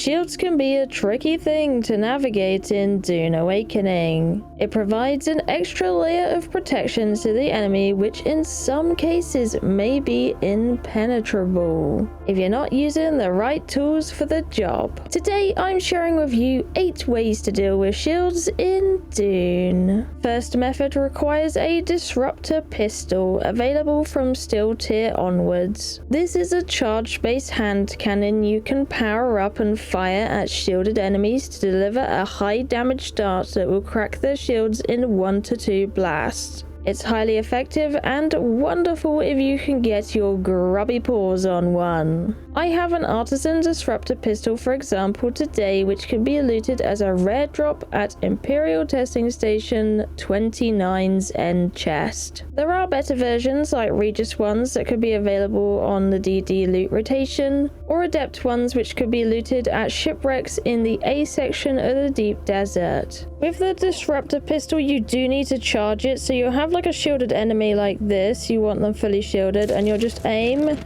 Shields can be a tricky thing to navigate in Dune Awakening. It provides an extra layer of protection to the enemy, which in some cases may be impenetrable if you're not using the right tools for the job. Today I'm sharing with you 8 ways to deal with shields in Dune. First method requires a Disruptor Pistol, available from Steel Tier onwards. This is a charge-based hand cannon you can power up and fire at shielded enemies to deliver a high damage dart that will crack their shields in 1 to 2 blasts. It's highly effective and wonderful if you can get your grubby paws on one. I have an Artisan Disruptor Pistol, for example, today, which can be looted as a rare drop at Imperial Testing Station 29's end chest. There are better versions, like Regis ones, that could be available on the DD loot rotation, or Adept ones which could be looted at shipwrecks in the A section of the Deep Desert. With the Disruptor Pistol, you do need to charge it, so you'll have like a shielded enemy like this. You want them fully shielded, and you'll just aim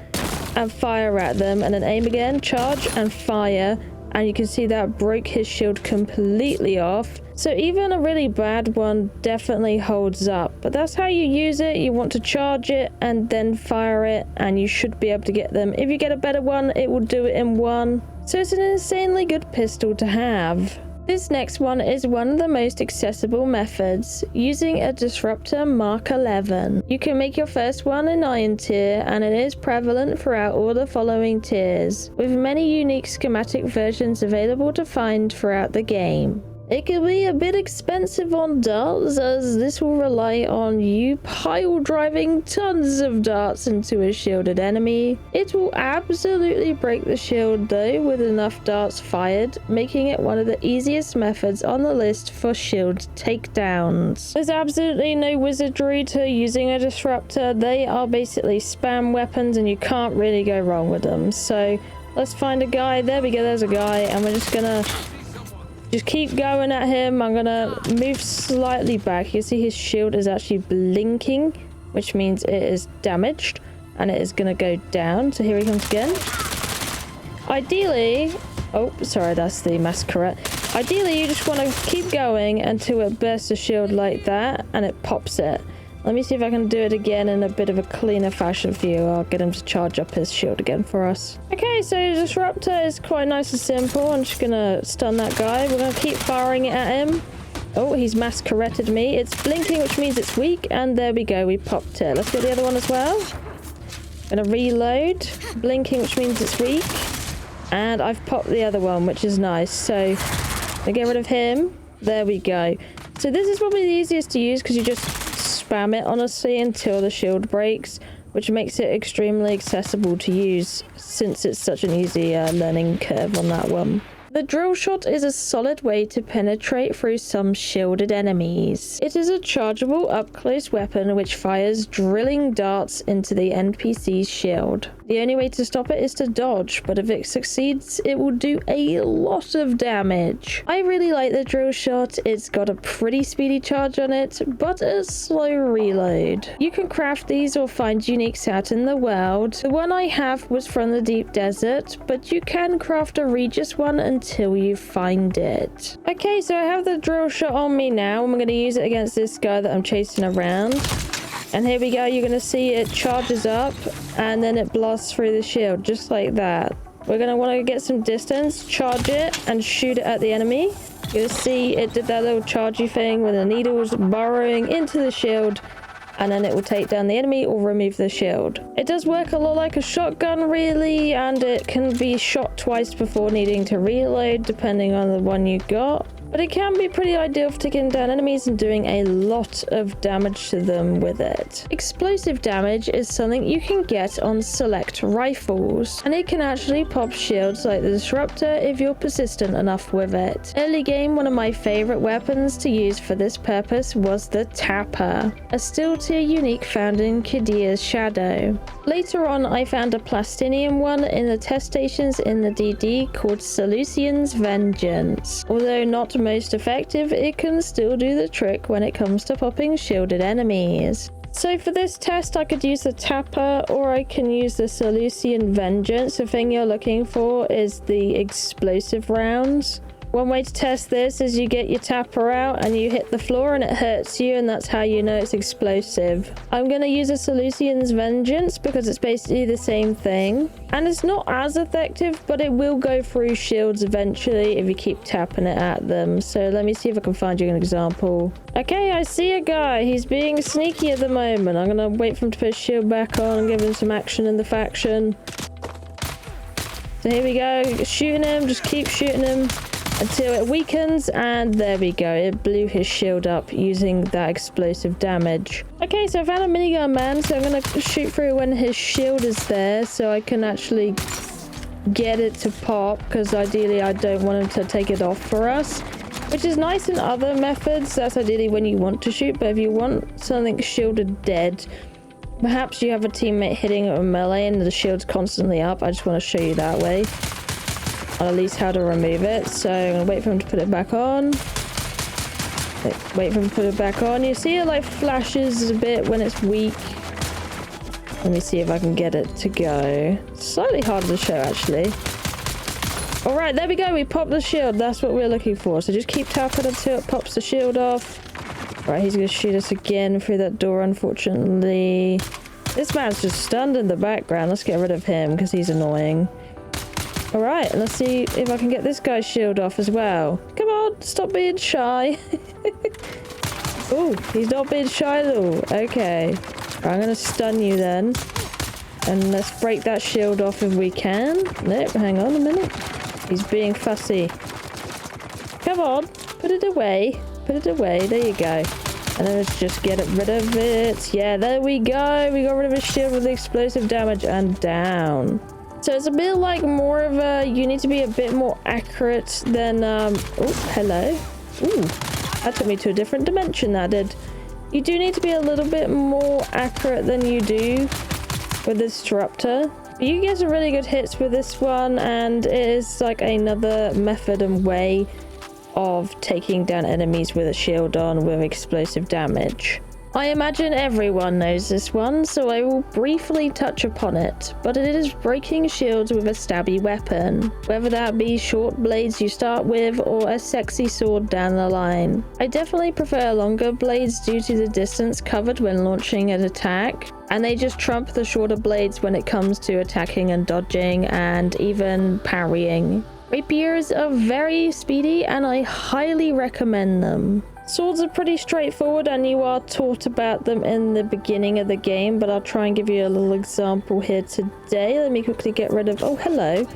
and fire at them, and then aim again, charge and fire, and you can see that broke his shield completely off. So even a really bad one definitely holds up, but that's how you use it. You want to charge it and then fire it, and you should be able to get them. If you get a better one, it will do it in one. So it's an insanely good pistol to have. This next one is one of the most accessible methods, using a Disruptor Mark 11. You can make your first one in Iron Tier, and it is prevalent throughout all the following tiers, with many unique schematic versions available to find throughout the game. It can be a bit expensive on darts, as this will rely on you pile driving tons of darts into a shielded enemy. It will absolutely break the shield though with enough darts fired, making it one of the easiest methods on the list for shield takedowns. There's absolutely no wizardry to using a disruptor. They are basically spam weapons and you can't really go wrong with them. So let's find a guy. There we go, there's a guy, and we're just gonna keep going at him. I'm gonna move slightly back. You see his shield is actually blinking, which means it is damaged, and it is gonna go down. So here he comes again. Ideally, oh sorry, that's the masquerade. Ideally you just want to keep going until it bursts the shield like that and it pops it. Let me see if I can do it again in a bit of a cleaner fashion for you. I'll get him to charge up his shield again for us. Okay, so Disruptor is quite nice and simple. I'm just gonna stun that guy. We're gonna keep firing it at him. Oh, he's masqueraded me. It's blinking, which means it's weak, and there we go, we popped it. Let's get the other one as well. Gonna reload. Blinking, which means it's weak. And I've popped the other one, which is nice. So, I get rid of him. There we go. So this is probably the easiest to use because you just spam it honestly until the shield breaks, which makes it extremely accessible to use since it's such an easy learning curve on that one. The Drillshot is a solid way to penetrate through some shielded enemies. It is a chargeable up-close weapon which fires drilling darts into the NPC's shield. The only way to stop it is to dodge, but if it succeeds, it will do a lot of damage. I really like the Drillshot. It's got a pretty speedy charge on it, but a slow reload. You can craft these or find uniques out in the world. The one I have was from the Deep Desert, but you can craft a Regis one until you find it. Okay, so I have the Drillshot on me now. I'm going to use it against this guy that I'm chasing around. And here we go, you're going to see it charges up and then it blasts through the shield, just like that. We're going to want to get some distance, charge it, and shoot it at the enemy. You'll see it did that little chargey thing where the needle was burrowing into the shield, and then it will take down the enemy or remove the shield. It does work a lot like a shotgun really, and it can be shot twice before needing to reload depending on the one you got. But it can be pretty ideal for taking down enemies and doing a lot of damage to them with it. Explosive damage is something you can get on select rifles, and it can actually pop shields like the Disruptor if you're persistent enough with it. Early game, one of my favorite weapons to use for this purpose was the Tapper, a steel tier unique found in Kadir's Shadow. Later on, I found a Plastinium one in the test stations in the DD called Seleucian's Vengeance. Although not most effective, it can still do the trick when it comes to popping shielded enemies. So for this test, I could use the Tapper or I can use the Seleucian Vengeance. The thing you're looking for is the explosive rounds. One way to test this is you get your Tapper out and you hit the floor and it hurts you, and that's how you know it's explosive. I'm going to use a Seleucian's Vengeance because it's basically the same thing. And it's not as effective, but it will go through shields eventually if you keep tapping it at them. So let me see if I can find you an example. Okay, I see a guy. He's being sneaky at the moment. I'm going to wait for him to put his shield back on and give him some action in the faction. So here we go. Shooting him. Just keep shooting him until it weakens, and there we go. It blew his shield up using that explosive damage. Okay, so I found a minigun man, so I'm gonna shoot through when his shield is there so I can actually get it to pop, because ideally I don't want him to take it off for us, which is nice in other methods. That's ideally when you want to shoot, but if you want something shielded dead, perhaps you have a teammate hitting it with melee and the shield's constantly up. I just want to show you that way, or at least how to remove it. So I'm gonna wait for him to put it back on. Wait for him to put it back on. You see it like flashes a bit when it's weak. Let me see if I can get it to go. Slightly harder to show actually. All right, there we go. We popped the shield. That's what we're looking for. So just keep tapping until it pops the shield off. Right, he's gonna shoot us again through that door, unfortunately. This man's just stunned in the background. Let's get rid of him because he's annoying. All right, let's see if I can get this guy's shield off as well. Come on, stop being shy. Oh, he's not being shy at all. Okay, right, I'm gonna stun you then. And let's break that shield off if we can. Nope, hang on a minute. He's being fussy. Come on, put it away. Put it away, there you go. And then let's just get rid of it. Yeah, there we go. We got rid of his shield with the explosive damage and down. So it's a bit like more of a, you need to be a bit more accurate than, oh, hello. Ooh, that took me to a different dimension, that did. You do need to be a little bit more accurate than you do with the Disruptor. But you get some really good hits with this one, and it is like another method and way of taking down enemies with a shield on with explosive damage. I imagine everyone knows this one, so I will briefly touch upon it, but it is breaking shields with a stabby weapon, whether that be short blades you start with or a sexy sword down the line. I definitely prefer longer blades due to the distance covered when launching an attack, and they just trump the shorter blades when it comes to attacking and dodging and even parrying. Rapiers are very speedy and I highly recommend them. Swords are pretty straightforward and you are taught about them in the beginning of the game, but I'll try and give you a little example here today. Let me quickly get rid of, oh hello,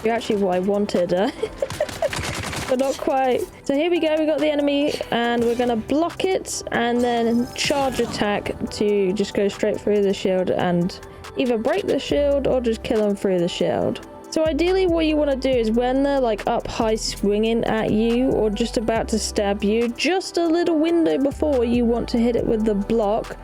you're actually what I wanted, but not quite. So here we go, we got the enemy and we're gonna block it and then charge attack to just go straight through the shield and either break the shield or just kill them through the shield. So ideally what you want to do is when they're like up high swinging at you or just about to stab you, just a little window before you want to hit it with the block,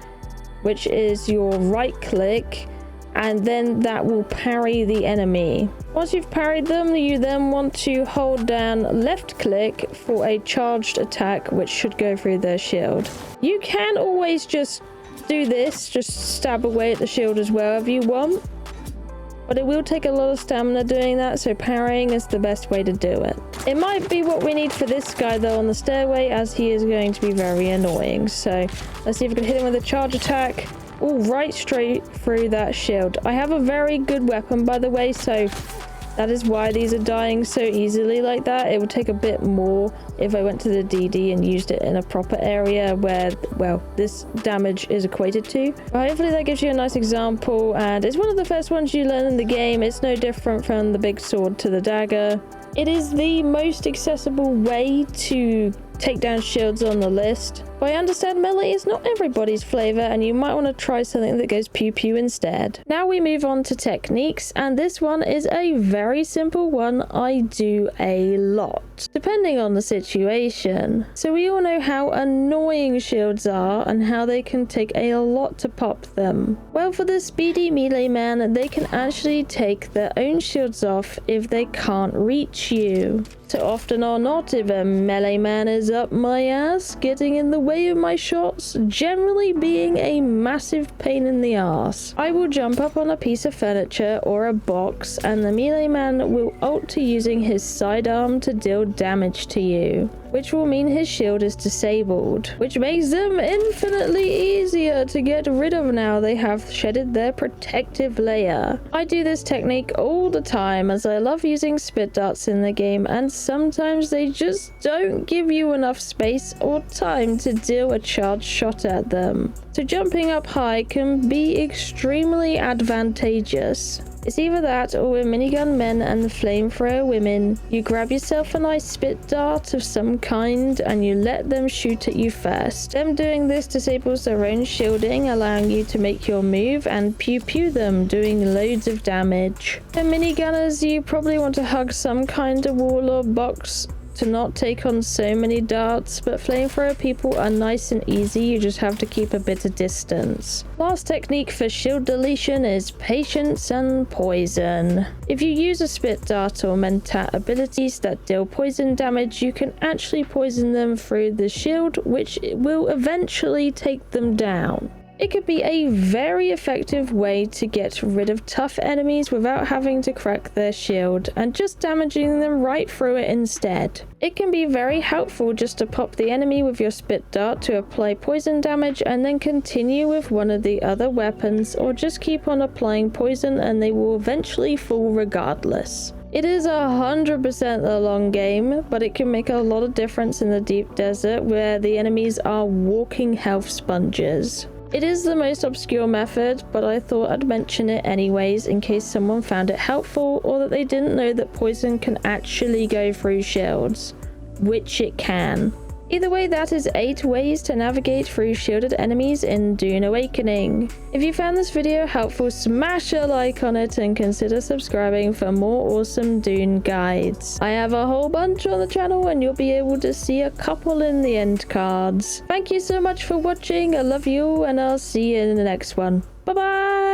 which is your right click, and then that will parry the enemy. Once you've parried them, you then want to hold down left click for a charged attack, which should go through their shield. You can always just do this, just stab away at the shield as well if you want. But it will take a lot of stamina doing that, so parrying is the best way to do it. It might be what we need for this guy though on the stairway, as he is going to be very annoying. So let's see if we can hit him with a charge attack. Oh, right straight through that shield. I have a very good weapon by the way, so that is why these are dying so easily like that. It would take a bit more if I went to the DD and used it in a proper area where, well, this damage is equated to. But hopefully that gives you a nice example, and it's one of the first ones you learn in the game. It's no different from the big sword to the dagger. It is the most accessible way to take down shields on the list. But I understand melee is not everybody's flavor, and you might want to try something that goes pew pew instead. Now we move on to techniques, and this one is a very simple one I do a lot. not, depending on the situation. So we all know how annoying shields are and how they can take a lot to pop them. Well, for the speedy melee man, they can actually take their own shields off if they can't reach you. So often or not, if a melee man is up my ass, getting in the way of my shots, generally being a massive pain in the ass, I will jump up on a piece of furniture or a box, and the melee man will ult to using his sidearm to deal damage to you, which will mean his shield is disabled, which makes them infinitely easier to get rid of now they have shedded their protective layer. I do this technique all the time as I love using spit darts in the game, and sometimes they just don't give you enough space or time to deal a charged shot at them. So jumping up high can be extremely advantageous. It's either that or with minigun men and flamethrower women, you grab yourself a nice spit dart of some kind and you let them shoot at you first. Them doing this disables their own shielding, allowing you to make your move and pew pew them, doing loads of damage. For minigunners, you probably want to hug some kind of wall or box to not take on so many darts, but flamethrower people are nice and easy, you just have to keep a bit of distance. Last technique for shield deletion is patience and poison. If you use a spit dart or mentat abilities that deal poison damage, you can actually poison them through the shield, which will eventually take them down. It could be a very effective way to get rid of tough enemies without having to crack their shield and just damaging them right through it instead. It can be very helpful just to pop the enemy with your spit dart to apply poison damage and then continue with one of the other weapons, or just keep on applying poison and they will eventually fall regardless. It is 100% a long game, but it can make a lot of difference in the deep desert where the enemies are walking health sponges. It is the most obscure method, but I thought I'd mention it anyways in case someone found it helpful or that they didn't know that poison can actually go through shields, which it can. Either way, that is 8 ways to navigate through shielded enemies in Dune Awakening. If you found this video helpful, smash a like on it and consider subscribing for more awesome Dune guides. I have a whole bunch on the channel and you'll be able to see a couple in the end cards. Thank you so much for watching, I love you, and I'll see you in the next one. Bye bye!